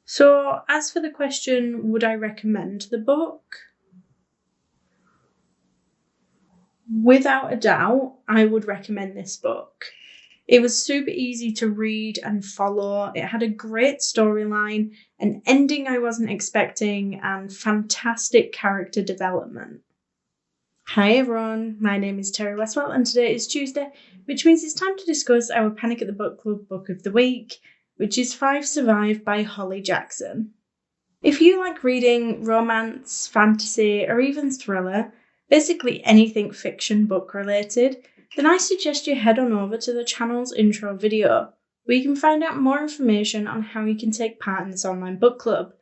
So, as for the question, would I recommend the book? Without a doubt, I would recommend this book. It was super easy to read and follow. It had a great storyline, an ending I wasn't expecting, and fantastic character development. Hi everyone, my name is Terry Westwell and today is Tuesday, which means it's time to discuss our Panic at the Book Club book of the week, which is 5 Survive by Holly Jackson. If you like reading romance, fantasy, or even thriller, basically anything fiction book related, then I suggest you head on over to the channel's intro video, where you can find out more information on how you can take part in this online book club.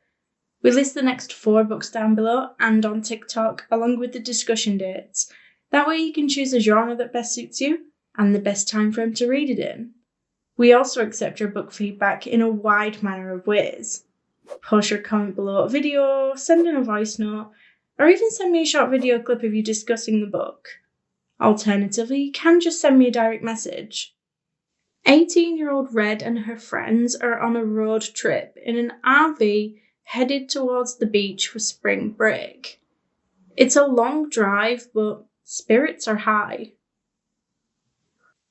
We list the next 4 books down below and on TikTok, along with the discussion dates. That way you can choose a genre that best suits you and the best time frame to read it in. We also accept your book feedback in a wide manner of ways. Post your comment below a video, send in a voice note, or even send me a short video clip of you discussing the book. Alternatively, you can just send me a direct message. 18-year-old Red and her friends are on a road trip in an RV headed towards the beach for spring break. It's a long drive, but spirits are high.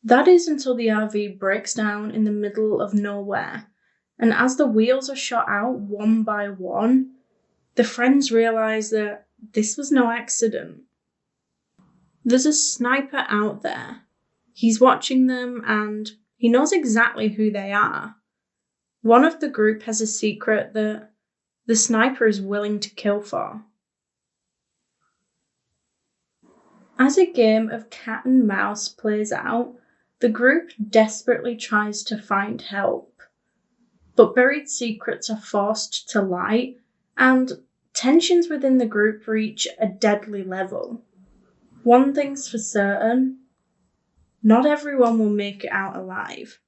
That is until the RV breaks down in the middle of nowhere, and as the wheels are shot out one by one, the friends realise that this was no accident. There's a sniper out there. He's watching them and he knows exactly who they are. One of the group has a secret that the sniper is willing to kill for. As a game of cat and mouse plays out, the group desperately tries to find help. But buried secrets are forced to light, and tensions within the group reach a deadly level. One thing's for certain, not everyone will make it out alive.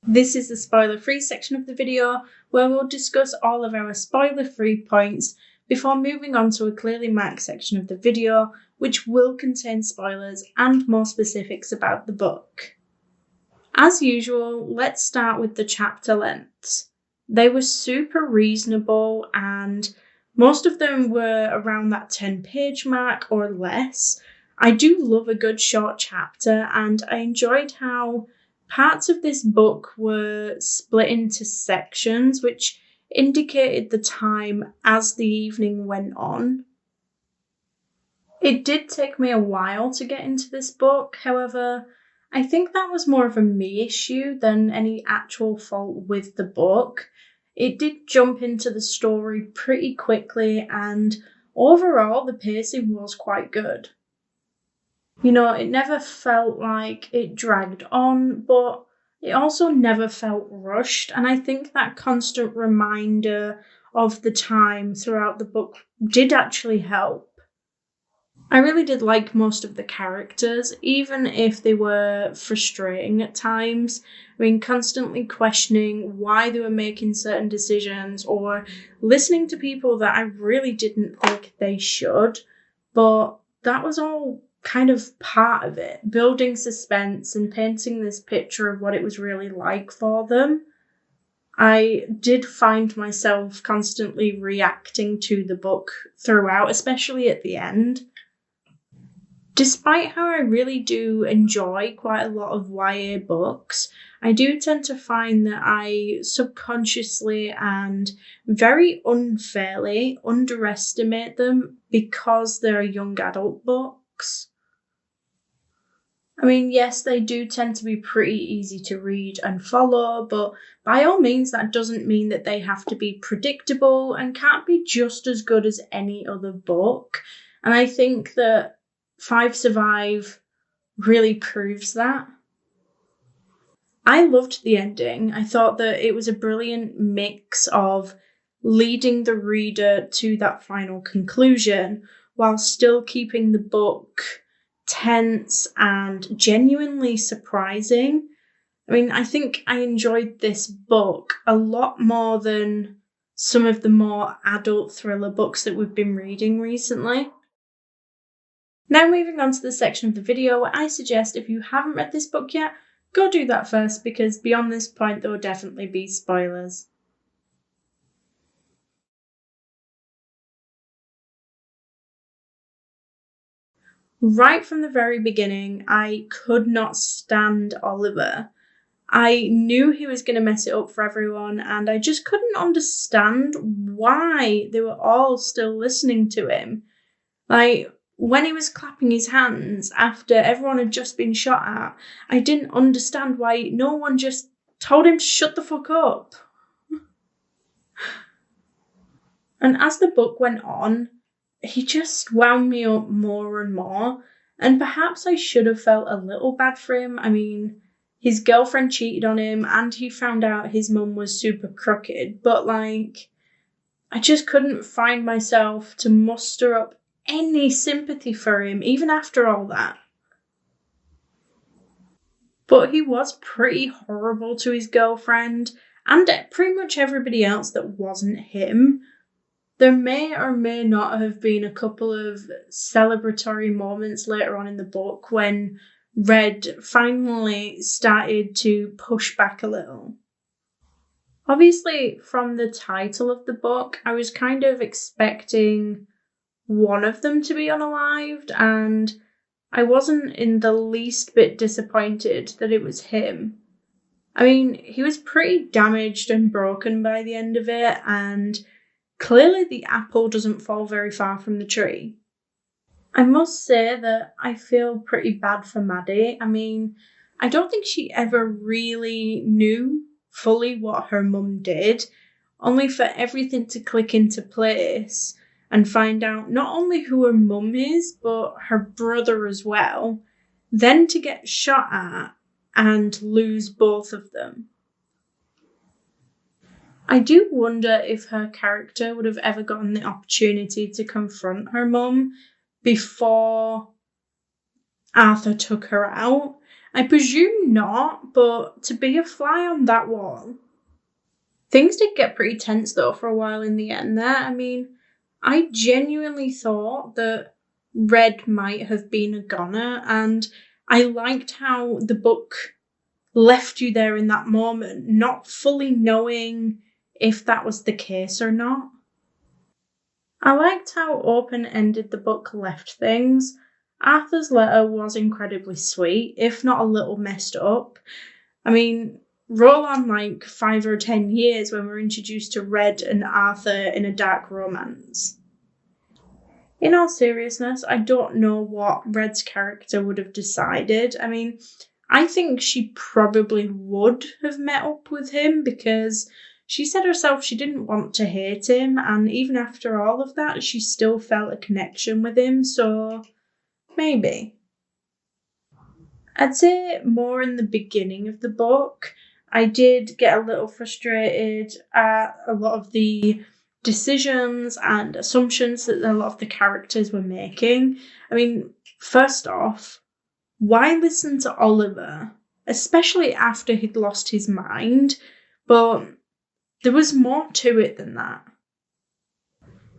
This is the spoiler-free section of the video, where we'll discuss all of our spoiler-free points before moving on to a clearly marked section of the video, which will contain spoilers and more specifics about the book. As usual, let's start with the chapter lengths. They were super reasonable and most of them were around that 10-page mark or less. I do love a good short chapter and I enjoyed how parts of this book were split into sections, which indicated the time as the evening went on. It did take me a while to get into this book, however, I think that was more of a me issue than any actual fault with the book. It did jump into the story pretty quickly and overall the pacing was quite good. It never felt like it dragged on, but it also never felt rushed, and I think that constant reminder of the time throughout the book did actually help. I really did like most of the characters, even if they were frustrating at times. Constantly questioning why they were making certain decisions or listening to people that I really didn't think they should. But that was all kind of part of it, building suspense and painting this picture of what it was really like for them. I did find myself constantly reacting to the book throughout, especially at the end. Despite how I really do enjoy quite a lot of YA books, I do tend to find that I subconsciously and very unfairly underestimate them because they're young adult books. Yes, they do tend to be pretty easy to read and follow, but by all means, that doesn't mean that they have to be predictable and can't be just as good as any other book. And I think that 5 Survive really proves that. I loved the ending. I thought that it was a brilliant mix of leading the reader to that final conclusion while still keeping the book tense and genuinely surprising. I think I enjoyed this book a lot more than some of the more adult thriller books that we've been reading recently. Now moving on to the section of the video where I suggest if you haven't read this book yet, go do that first because beyond this point there will definitely be spoilers. Right from the very beginning, I could not stand Oliver. I knew he was going to mess it up for everyone, and I just couldn't understand why they were all still listening to him. Like, when he was clapping his hands after everyone had just been shot at, I didn't understand why no one just told him to shut the fuck up. And as the book went on, he just wound me up more and more. And perhaps I should have felt a little bad for him. I mean, his girlfriend cheated on him and he found out his mum was super crooked. But, like, I just couldn't find myself to muster up any sympathy for him, even after all that. But he was pretty horrible to his girlfriend and pretty much everybody else that wasn't him. There may or may not have been a couple of celebratory moments later on in the book when Red finally started to push back a little. Obviously, from the title of the book, I was kind of expecting one of them to be unalived, and I wasn't in the least bit disappointed that it was him. I mean, he was pretty damaged and broken by the end of it, and clearly the apple doesn't fall very far from the tree. I must say that I feel pretty bad for Maddie. I mean, I don't think she ever really knew fully what her mum did, only for everything to click into place and find out not only who her mum is, but her brother as well, then to get shot at and lose both of them. I do wonder if her character would have ever gotten the opportunity to confront her mum before Arthur took her out. I presume not, but to be a fly on that wall. Things did get pretty tense though for a while in the end there. I mean, I genuinely thought that Red might have been a goner, and I liked how the book left you there in that moment, not fully knowing if that was the case or not. I liked how open-ended the book left things. Arthur's letter was incredibly sweet, if not a little messed up. I mean, roll on like 5 or 10 years when we're introduced to Red and Arthur in a dark romance. In all seriousness, I don't know what Red's character would have decided. I mean, I think she probably would have met up with him because she said herself she didn't want to hate him, and even after all of that, she still felt a connection with him, so maybe. I'd say more in the beginning of the book, I did get a little frustrated at a lot of the decisions and assumptions that a lot of the characters were making. I mean, first off, why listen to Oliver, especially after he'd lost his mind? But there was more to it than that.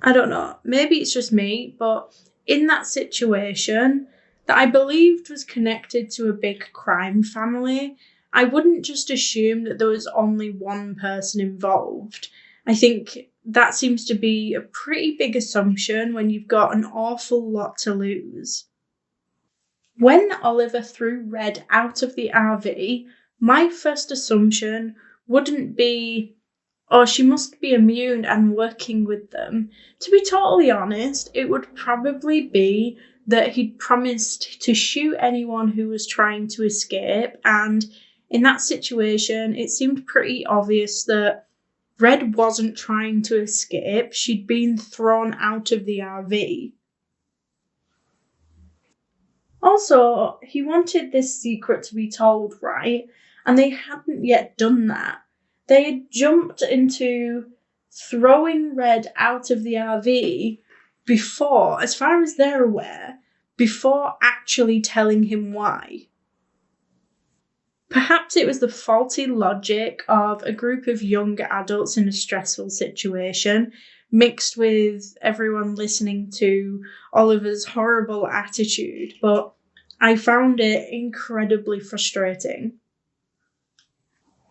I don't know, maybe it's just me, but in that situation that I believed was connected to a big crime family, I wouldn't just assume that there was only one person involved. I think that seems to be a pretty big assumption when you've got an awful lot to lose. When Oliver threw Red out of the RV, my first assumption wouldn't be, oh, she must be immune and working with them. To be totally honest, it would probably be that he'd promised to shoot anyone who was trying to escape, and in that situation, it seemed pretty obvious that Red wasn't trying to escape, she'd been thrown out of the RV. Also, he wanted this secret to be told, right? And they hadn't yet done that. They had jumped into throwing Red out of the RV before, as far as they're aware, before actually telling him why. Perhaps it was the faulty logic of a group of young adults in a stressful situation, mixed with everyone listening to Oliver's horrible attitude, but I found it incredibly frustrating.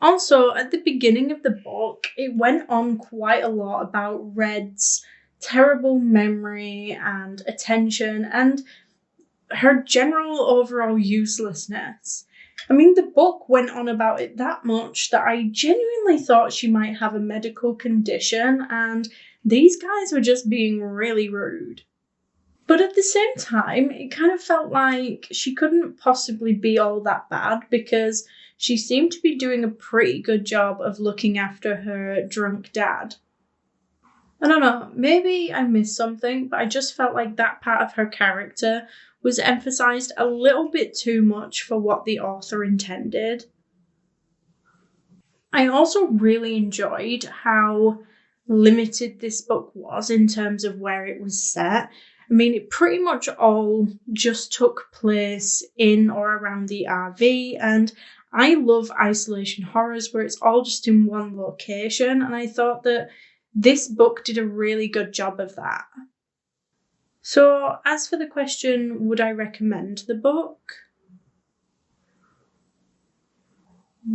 Also, at the beginning of the book, it went on quite a lot about Red's terrible memory and attention, and her general overall uselessness. I mean, the book went on about it that much that I genuinely thought she might have a medical condition, and these guys were just being really rude. But at the same time, it kind of felt like she couldn't possibly be all that bad because she seemed to be doing a pretty good job of looking after her drunk dad. I don't know, maybe I missed something, but I just felt like that part of her character was emphasized a little bit too much for what the author intended. I also really enjoyed how limited this book was in terms of where it was set. I mean, it pretty much all just took place in or around the RV, and I love isolation horrors where it's all just in one location, and I thought that this book did a really good job of that. So, as for the question, would I recommend the book?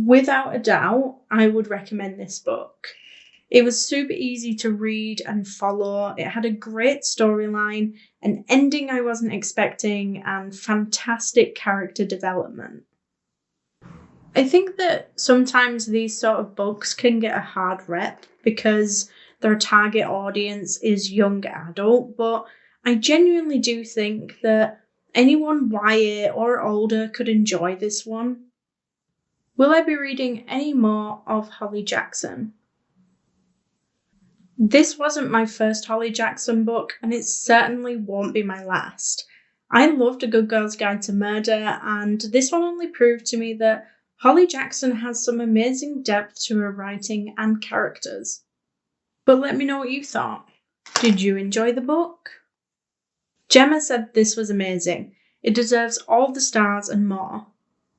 Without a doubt, I would recommend this book. It was super easy to read and follow. It had a great storyline, an ending I wasn't expecting, and fantastic character development. I think that sometimes these sort of books can get a hard rep because their target audience is young adult, but I genuinely do think that anyone YA or older could enjoy this one. Will I be reading any more of Holly Jackson? This wasn't my first Holly Jackson book, and it certainly won't be my last. I loved A Good Girl's Guide to Murder, and this one only proved to me that Holly Jackson has some amazing depth to her writing and characters. But let me know what you thought. Did you enjoy the book? Gemma said this was amazing. It deserves all the stars and more.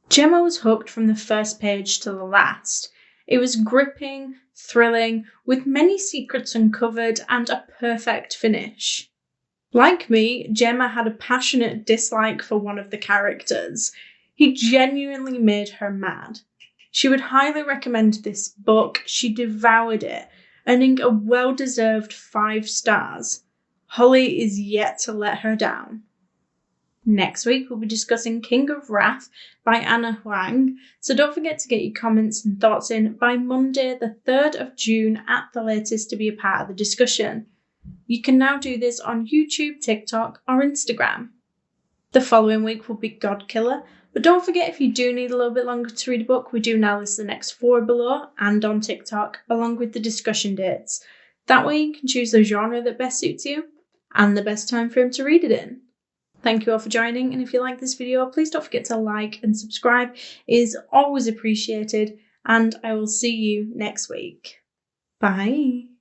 Gemma was hooked from the first page to the last. It was gripping, thrilling, with many secrets uncovered and a perfect finish. Like me, Gemma had a passionate dislike for one of the characters. He genuinely made her mad. She would highly recommend this book. She devoured it, earning a well-deserved 5 stars. Holly is yet to let her down. Next week, we'll be discussing King of Wrath by Anna Huang, so don't forget to get your comments and thoughts in by Monday, the 3rd of June at the latest to be a part of the discussion. You can now do this on YouTube, TikTok, or Instagram. The following week will be God Killer, but don't forget if you do need a little bit longer to read a book, we do now list the next 4 below and on TikTok, along with the discussion dates. That way you can choose the genre that best suits you and the best time frame to read it in. Thank you all for joining, and if you like this video, please don't forget to like and subscribe. It is always appreciated, and I will see you next week. Bye!